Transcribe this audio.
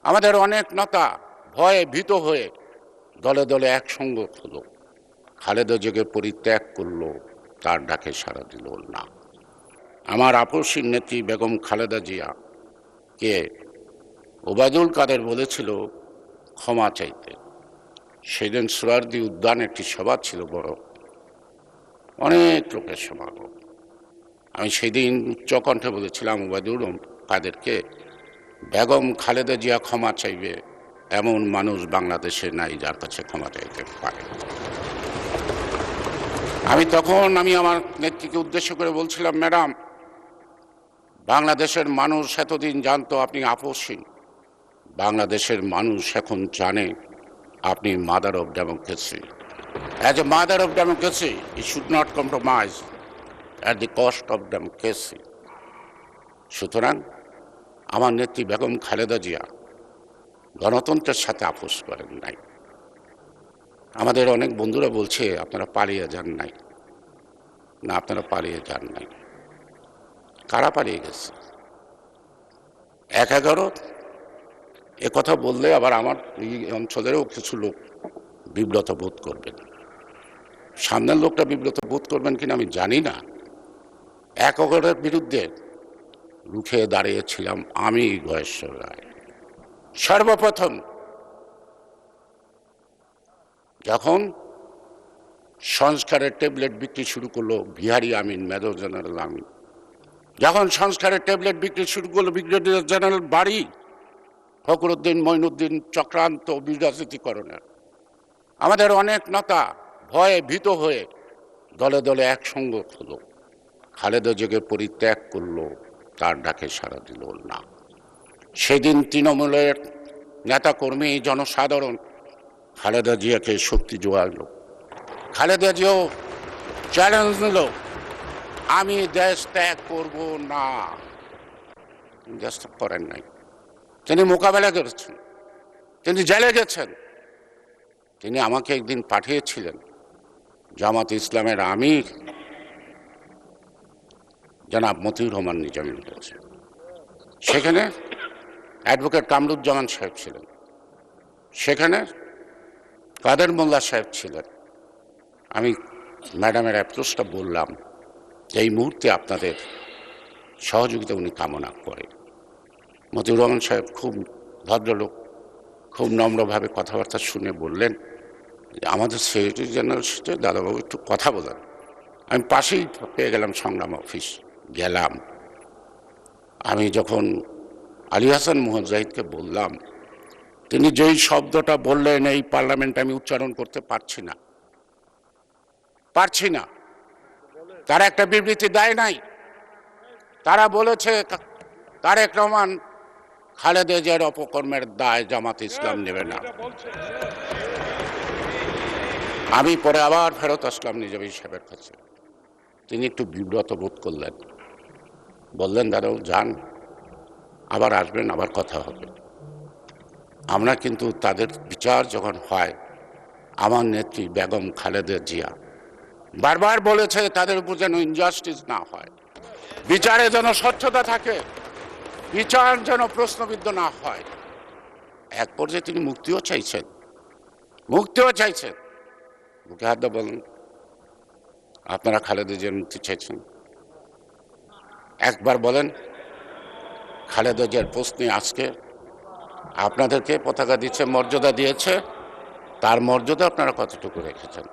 আমাদের অনেক নেতা ভয়ে ভীত হয়ে দলে দলে একসঙ্গ হলো, খালেদা জিয়াকে পরিত্যাগ করলো, তার ডাকে সাড়া দিল না। আমার আপসীর নেত্রী বেগম খালেদা জিয়া কে ওবায়দুল কাদের বলেছিল ক্ষমা চাইতে। সেদিন সোহরাওয়ার্দী উদ্যানে একটি সভা ছিল, বড় অনেক লোকের সমাগম। আমি সেদিন উচ্চকণ্ঠে বলেছিলাম ওবায়দুল কাদেরকে, বেগম খালেদা জিয়া ক্ষমা চাইবে এমন মানুষ বাংলাদেশে নাই যার কাছে ক্ষমা চাইতে পারে। আমি আমার নেত্রীকে উদ্দেশ্য করে বলছিলাম, ম্যাডাম, বাংলাদেশের মানুষ এতদিন জানতো আপনি আপসহীন, বাংলাদেশের মানুষ এখন জানে আপনি mother of democracy. As a mother of democracy you should not compromise at the cost of democracy. সুতরাং আমার নেত্রী বেগম খালেদা জিয়া গণতন্ত্রের সাথে আপোষ করেন নাই। আমাদের অনেক বন্ধুরা বলছে আপনারা পালিয়ে যান নাই। না, আপনারা পালিয়ে যান নাই। কারা পালিয়ে গেছে? ১/১১ এ কথা বললে আবার আমার এই অঞ্চলেরও কিছু লোক বিব্রত বোধ করবেন। সামনের লোকটা বিব্রত বোধ করবেন কিনা আমি জানি না। ১/১১-এর বিরুদ্ধে রুখে দাঁড়িয়েছিলাম আমি, গয়েশ্বর রায়। সর্বপ্রথম যখন সংস্কারের ট্যাবলেট বিক্রি শুরু করলো বিহারী আমিন, মেজর জেনারেল আমিন, যখন সংস্কারের ট্যাবলেট বিক্রি শুরু করলো ব্রিগেডিয়ার জেনারেল বাড়ি, ফখরুদ্দিন মঈনুদ্দিন চক্রান্ত বিরাজনীতিকরণের, আমাদের অনেক নেতা ভয়ে ভীত হয়ে দলে দলে একসঙ্গ হলো, খালেদা জিয়াকে পরিত্যাগ করলো, তার ডাকে সাড়া দিল না। সেদিন তৃণমূলের নেতাকর্মী, জনসাধারণ খালেদা জিয়াকে শক্তি জোগালো। খালেদা জিয়াও চ্যালেঞ্জ নিল, আমি দেশ ত্যাগ করব না। দেশ ত্যাগ করেন নাই, তিনি মোকাবেলা করেছেন, তিনি জেলে গেছেন। তিনি আমাকে একদিন পাঠিয়েছিলেন জামাত ইসলামের আমির জনাব মতিউর রহমান নিজামীর কাছে। সেখানে অ্যাডভোকেট কামরুজ্জামান সাহেব ছিলেন, সেখানে কাদের মোল্লা সাহেব ছিলেন। আমি ম্যাডামের অ্যাপ্রোচটা বললাম, এই মুহূর্তে আপনাদের সহযোগিতা উনি কামনা করে। মতিউর রহমান সাহেব খুব ভদ্রলোক, খুব নম্রভাবে কথাবার্তা শুনে বললেন যে আমাদের সেক্রেটারি জেনারেলের সাথে দাদাবাবু একটু কথা বলেন। আমি পাশেই পেয়ে গেলাম সংগ্রাম অফিস, গেলাম। আমি যখন আলী হাসান মুজাহিদকে বললাম, তিনি যেই শব্দটা বললেন এই পার্লামেন্টে আমি উচ্চারণ করতে পারছি না। তারা একটা বিবৃতি দেয় নাই। তারা বলেছে তারেক রহমান খালেদা জিয়ার অপকর্মের দায় জামাত ইসলাম নেবে না। আমি পরে আবার ফেরত আসলাম নিজামী সাহেবের কাছে। তিনি একটু বিব্রত বোধ করলেন, বললেন দাদা যান, আবার আসবেন, আবার কথা হবে। আমরা কিন্তু তাদের বিচার যখন হয়, আমার নেত্রী বেগম খালেদা জিয়া বারবার বলেছে তাদের উপর যেন ইনজাস্টিস না হয়, বিচারে যেন স্বচ্ছতা থাকে, বিচার যেন প্রশ্নবিদ্ধ না হয়। এক পর্যায়ে তিনি মুক্তিও চাইছেন। মুখে হাত দিয়ে বলেন, আপনারা খালেদা জিয়ার মুক্তি চাইছেন? একবার বলেন, খালেদা জিয়ার প্রশ্নে আজকে আপনাদেরকে পতাকা দিচ্ছে, মর্যাদা দিয়েছে, তার মর্যাদা আপনারা কতটুকু রেখেছেন?